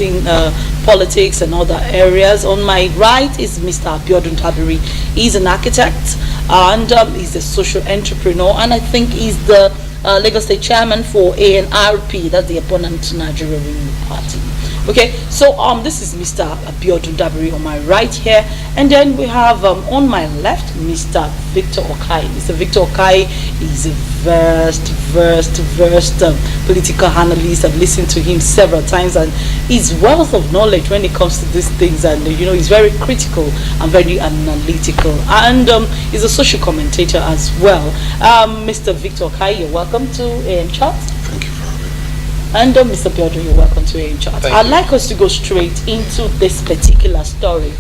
in politics and other areas. On my right is Mr. Abiodun Tabiri. He's an architect and he's a social entrepreneur, and I think he's the Lagos State Chairman for ANRP, that's the opponent Nigeria Renewal Party. Okay, so this is Mr. Abiodun Dabiri on my right here, and then we have on my left Mr. Victor Okai. Mr. Victor Okai is a versed political analyst. I've listened to him several times, and his wealth of knowledge when it comes to these things, and he's very critical and very analytical, and he's a social commentator as well. Mr. Victor Okai, you're welcome to AM Chat. Thank you for having me. And Mr. Piotr, you're welcome to AM Chat. I'd like us to go straight into this particular story.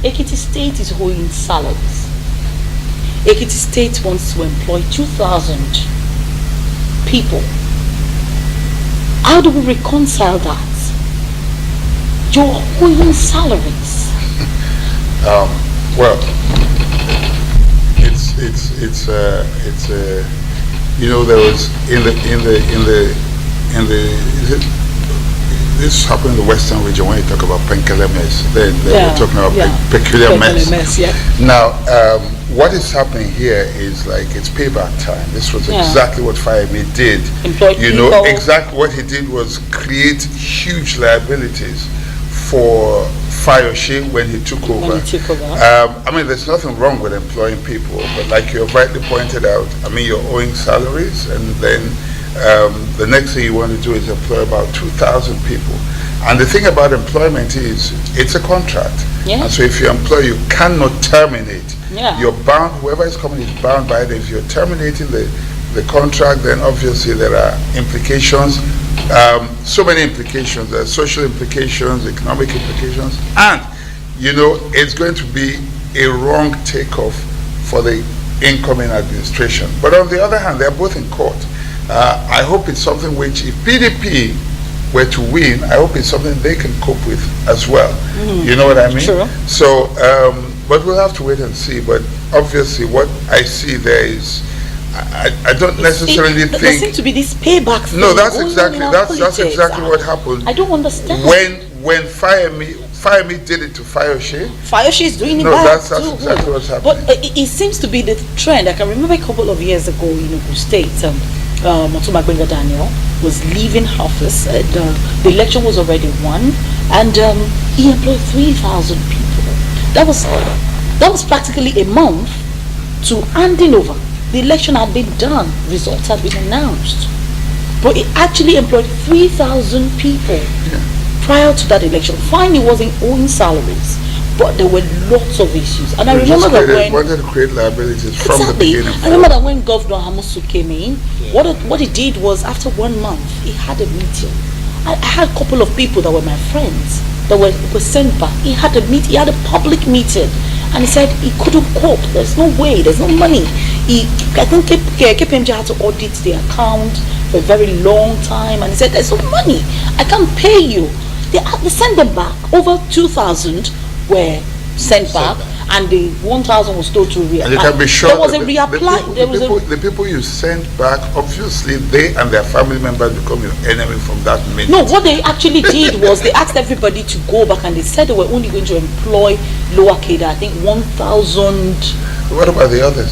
Ekiti State is owing salaries. Ekiti State wants to employ 2,000 people. How do we reconcile that? You're owing salaries. Well, it's there was this happened in the Western region when you talk about peculiar mess. Then we're talking about peculiar mess. Now, what is happening here is like it's payback time. This was exactly what Fayemi did. Exactly what he did was create huge liabilities for Fayoshe when he took over. I mean, there's nothing wrong with employing people, but like you have rightly pointed out, I mean, you're owing salaries, and then the next thing you want to do is employ about 2,000 people. And the thing about employment is it's a contract. And so if you employ, you cannot terminate. You're bound, whoever is coming is bound by it. If you're terminating the contract, then obviously there are implications, so many implications. There are social implications, economic implications, and it's going to be a wrong takeoff for the incoming administration. But on the other hand, they're both in court. I hope it's something which, if PDP were to win, I hope it's something they can cope with as well. You know what I mean? Sure. So, but we'll have to wait and see. But obviously, what I see there is, I don't necessarily think there seems to be this payback thing. No, that's exactly what happened. I don't understand. When Fayemi did it to Fayoshe. Fayoshe is doing it back that's too. Exactly what's happening. But it seems to be the trend. I can remember a couple of years ago in Ogun State, Motuma Gbenga Daniel was leaving office, and the election was already won, and he employed 3,000 people. That was practically a month to handing over. The election had been done, results had been announced, but he actually employed 3,000 people prior to that election. Fine, he wasn't owing salaries, but there were lots of issues. And I remember that when wanted to create liabilities from the beginning. I remember that when Governor Hamusu came in, what he did was, after 1 month, he had a meeting. I had a couple of people that were my friends that were sent back. He had a meeting. He had a public meeting, and he said he couldn't cope. There's no way. There's no money. I think KPMG had to audit the account for a very long time, and he said, "There's no money. I can't pay you." They sent them back. Over 2,000 were sent back, and the 1,000 was told to reapply. And you can be sure there was a reapply. The people you sent back, obviously they and their family members become your enemy from that minute. No, what they actually did was they asked everybody to go back, and they said they were only going to employ lower cadre. I think 1,000. What about the others?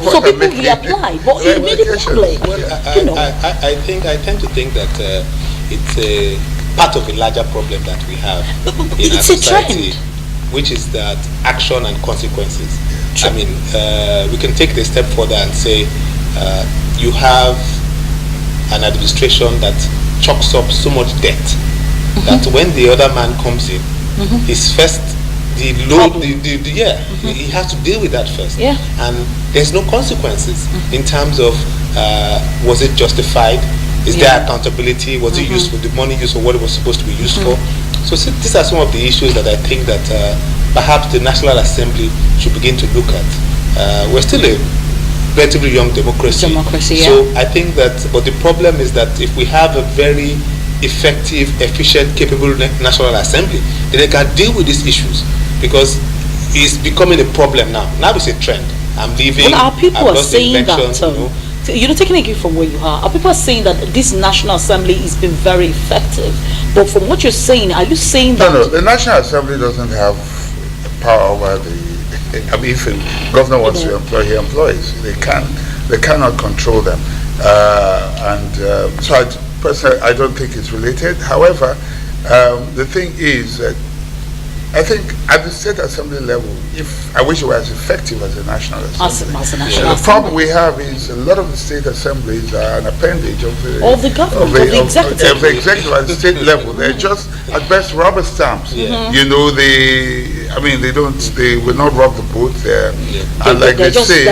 So people reapplied, but it made it public. Well, I tend to think that it's a part of a larger problem that we have in our society, which is that action and consequences. I mean, we can take it a step further and say you have an administration that chalks up so much debt that when the other man comes in, his first he has to deal with that first, and there's no consequences in terms of was it justified. Is there accountability? Was it used for the money used for what it was supposed to be used for? So these are some of the issues that I think that perhaps the National Assembly should begin to look at. We're still a relatively young democracy. So I think that, but the problem is that if we have a very effective, efficient, capable National Assembly, then they can deal with these issues, because it's becoming a problem now. Now it's a trend. I'm leaving. Well, our people are saying that taking a cue from where you are people saying that this National Assembly has been very effective, but from what you're saying, are you saying that... No, the National Assembly doesn't have power over the... I mean, if a governor wants to employ, he employs. They cannot control them. So personally, I don't think it's related. However, the thing is that I think at the state assembly level, I wish it were as effective as the National Assembly. The problem we have is a lot of the state assemblies are an appendage of the government, of the executive. Of the executive at the state level. They're just at best rubber stamps. You know, they will not rock the boat there. And like they say,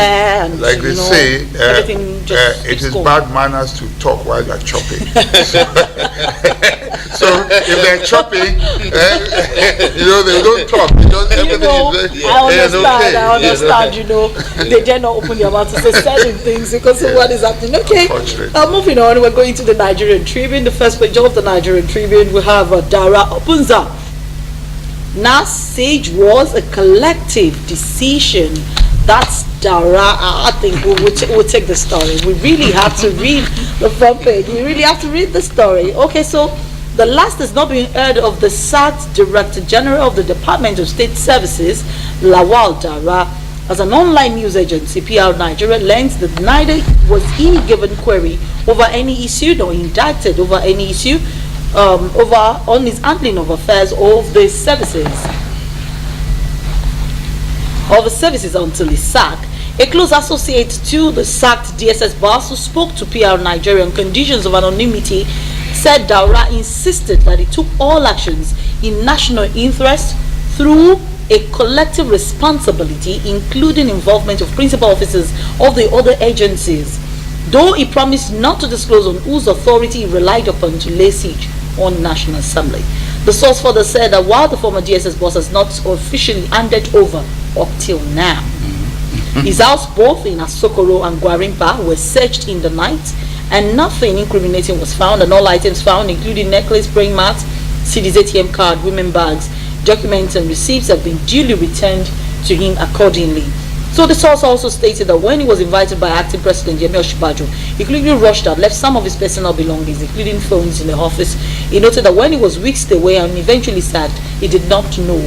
it is bad manners to talk while you're chopping. So if they're chopping, they don't talk. I understand, they dare not open their mouth to say certain things because of what is happening. Okay, moving on, we're going to the Nigerian Tribune. The first page of the Nigerian Tribune, we have Dara Opunza. NAS Sage was a collective decision. That's Dara. I think we'll take the story. We really have to read the front page. We really have to read the story. Okay, so the last has not been heard of the SAT Director General of the Department of State Services, Lawal Dara, as an online news agency. PR Nigeria learns that neither was he given query over any issue nor indicted over any issue on his handling of affairs of the services. Until his sack. A close associate to the sacked DSS boss who spoke to PR Nigeria on conditions of anonymity said Daura insisted that he took all actions in national interest through a collective responsibility, including involvement of principal officers of the other agencies, though he promised not to disclose on whose authority he relied upon to lay siege on National Assembly. The source further said that while the former DSS boss has not officially handed over up till now, his house both in Asokoro and Gwarimpa were searched in the night and nothing incriminating was found, and all items found, including necklace, praying mats, CD's ATM card, women bags, documents and receipts, have been duly returned to him accordingly. So the source also stated that when he was invited by acting President Yemi Osinbajo, he quickly rushed out, left some of his personal belongings, including phones, in the office. He noted that when he was weeks away and eventually sacked, he did not know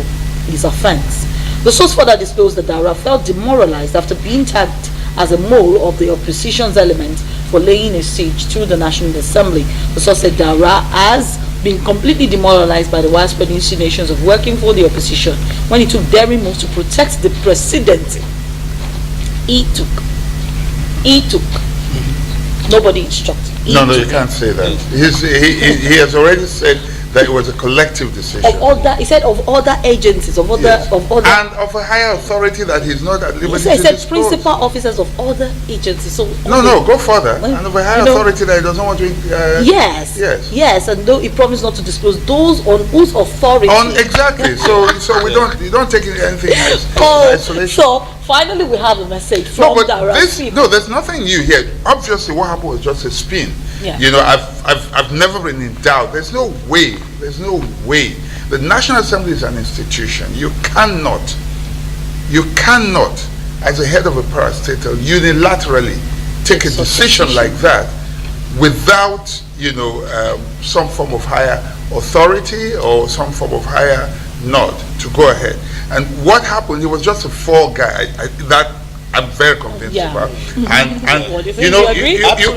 his offense. The source further disclosed that Dara felt demoralized after being tagged as a mole of the opposition's element for laying a siege to the National Assembly. The source said Dara has been completely demoralized by the widespread insinuations of working for the opposition when he took daring moves to protect the presidency. He took. Nobody instructed. No, you can't say that. He has already said that it was a collective decision. He said of other agencies, of other, and of a higher authority that he's not at liberty to disclose. He said disclose. Principal officers of other agencies. So go further. And of a higher authority that he doesn't want to. Yes, and though he promised not to disclose those on whose authority. Exactly. So we don't take anything as isolation. So finally, we have a message from Dara. There's nothing new here. Obviously, what happened was just a spin. Yeah. I've never been in doubt. There's no way. The National Assembly is an institution. You cannot, as a head of a parastatal, unilaterally take a decision like that without, some form of higher authority or some form of higher nod to go ahead. And what happened? It was just a fall guy. That I'm very convinced about. And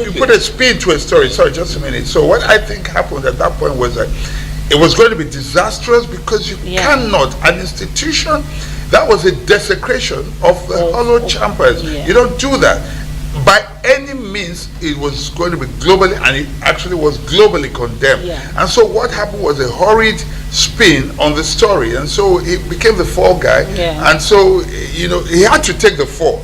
you put a spin to a story. Sorry, just a minute. So what I think happened at that point was that it was going to be disastrous because you cannot, an institution, that was a desecration of the hollow chambers. You don't do that. By any means, it was going to be globally, and it actually was globally condemned. And so what happened was a hurried spin on the story, and so he became the fall guy. And so, he had to take the fall.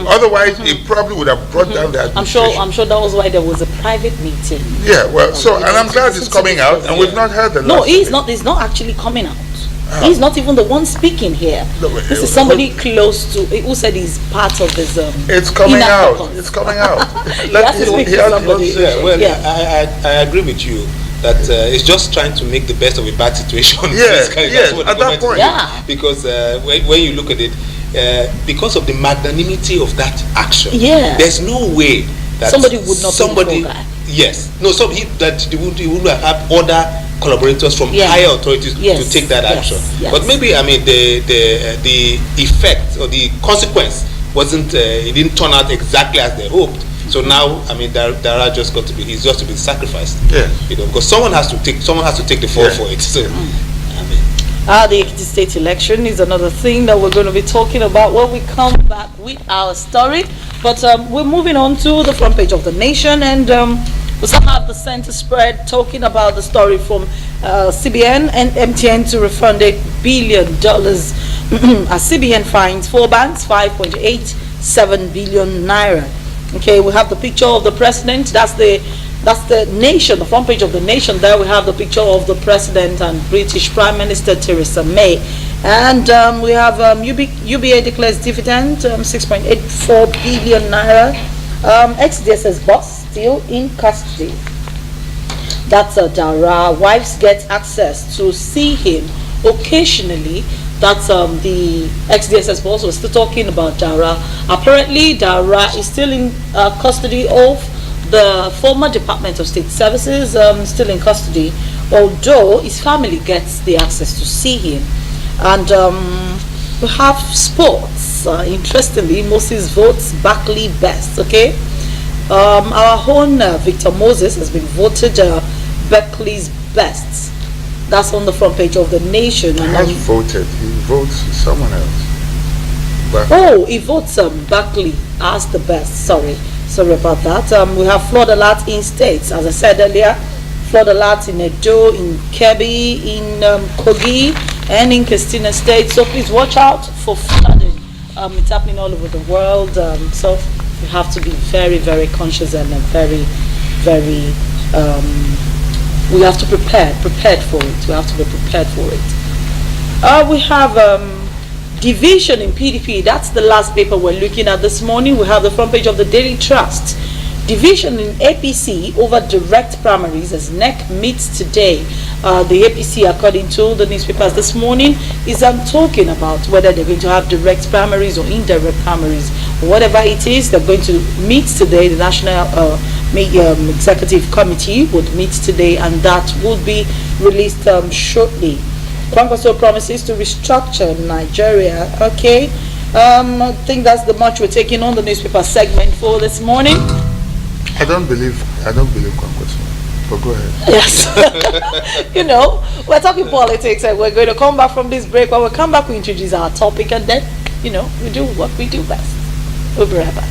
Otherwise, he probably would have brought down the administration. I'm sure that was why there was a private meeting. And I'm glad it's coming out, and we've not heard the last. No, he's not actually coming out. He's not even the one speaking here. This is somebody close to, who said he's part of his. It's coming out. It's coming out. I agree with you that it's just trying to make the best of a bad situation. Yes, at that point. Because when you look at it, because of the magnanimity of that action, there's no way that somebody would not be the yes, no, so he would have had other collaborators from higher authorities to take that action. But maybe, I mean, the effect or the consequence wasn't, it didn't turn out exactly as they hoped. So now, I mean, Dara just got to be, he's just to be sacrificed. You know, because someone has to take the fall for it. So, I mean. The Ekiti state election is another thing that we're going to be talking about when we come back with our story. But we're moving on to the front page of The Nation, and we still have the center spread talking about the story from CBN and MTN to refund $8 billion as CBN fines 4 banks 5.87 billion naira. Okay, we have the picture of the president. That's the Nation, the front page of The Nation. There we have the picture of the president and British Prime Minister Theresa May. And we have UBA declares dividend 6.84 billion naira. Ex-DSS boss still in custody. That's Dara. Wives get access to see him occasionally. That's the ex-DSS boss was still talking about Dara. Apparently, Dara is still in custody of the former Department of State Services, still in custody, although his family gets the access to see him. And we have sports. Interestingly, Moses votes Barkley best. Okay, our own Victor Moses has been voted Barkley's best. That's on the front page of The Nation. He has voted. He votes someone else. Oh, he votes Barkley as the best. Sorry about that. We have flood alert in states, as I said earlier. Flood alert in Edo, in Kebbi, in Kogi, and in Katsina State. So please watch out for flooding. It's happening all over the world. So you have to be very, very conscious and very, very. We have to prepared for it. We have to be prepared for it. We have division in PDP. That's the last paper we're looking at this morning. We have the front page of the Daily Trust. Division in APC over direct primaries as NEC meets today. The APC, according to the newspapers this morning, is talking about whether they're going to have direct primaries or indirect primaries. Whatever it is, they're going to meet today. The National Executive Committee would meet today, and that will be released shortly. Kwankwaso promises to restructure Nigeria. Okay, I think that's the much we're taking on the newspaper segment for this morning. I don't believe Kwankwaso, but go ahead. Yes. You know, we're talking politics, and we're going to come back from this break. When we come back, we introduce our topic, and then, you know, we do what we do best. We'll be right back.